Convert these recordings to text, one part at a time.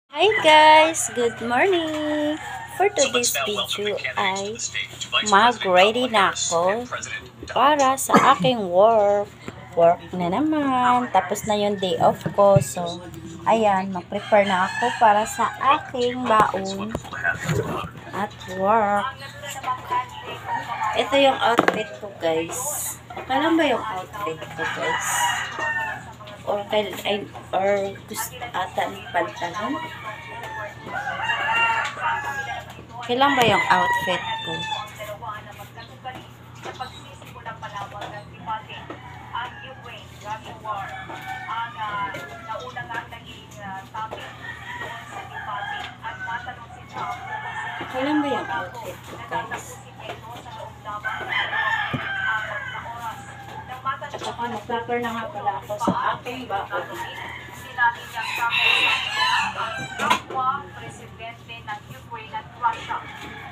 Hi guys! Good morning! For today's video ay mag-ready na ako para sa aking work. Work na naman. Tapos na yung day off ko. So, ayan, mag-prepare na ako para sa aking baon at work. Ito yung outfit ko guys. Okay lang ba yung outfit ko guys? Or gusto ata ng pantalon? Kailan ba yung outfit ko? Kailan ba yung outfit ko guys? Tsaka mag-prepare na nga pala ako sa aking baon. Sinabi niya sa kapwa presidente ng Ukraine at Russia.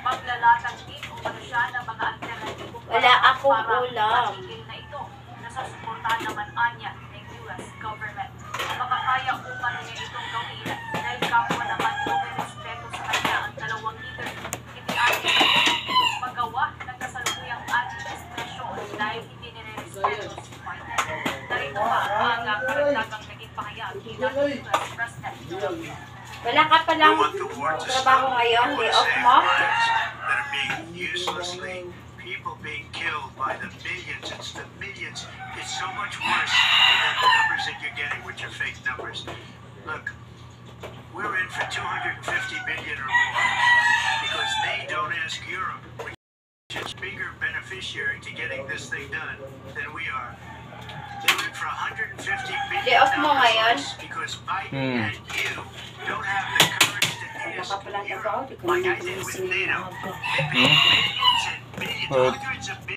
Maglalatag din umano siya ng mga alternatibong Wala akong ulam. patigil na ito na sasuportahan naman anya ng US government. Makakaya umano niya itong gawin dahil kapwa naman may respeto sa kanya ang dalawang leader. Itianin magawa ng kasalukuyang administrasyon dahil hindi nire-respeto si Biden. Narito pa ang karagdagang naging pahayag ng US President Joe Biden. Wala ka palang trabaho ngayon, day off mo? That are being uselessly, people being killed by the millions. It's the millions. It's so much worse than the numbers that you're getting with your fake numbers. Look, we're in for 250 billion or more because they don't ask Europe, which is a bigger beneficiary to getting this thing done than we are. They're in for 150 billion Day off mo ngayon? because Biden and you don't have the courage to Wala ask ka palang trabaho, Europe di ko like naman I did with ginising NATO. ako. They paid millions and billions, hundreds of billions.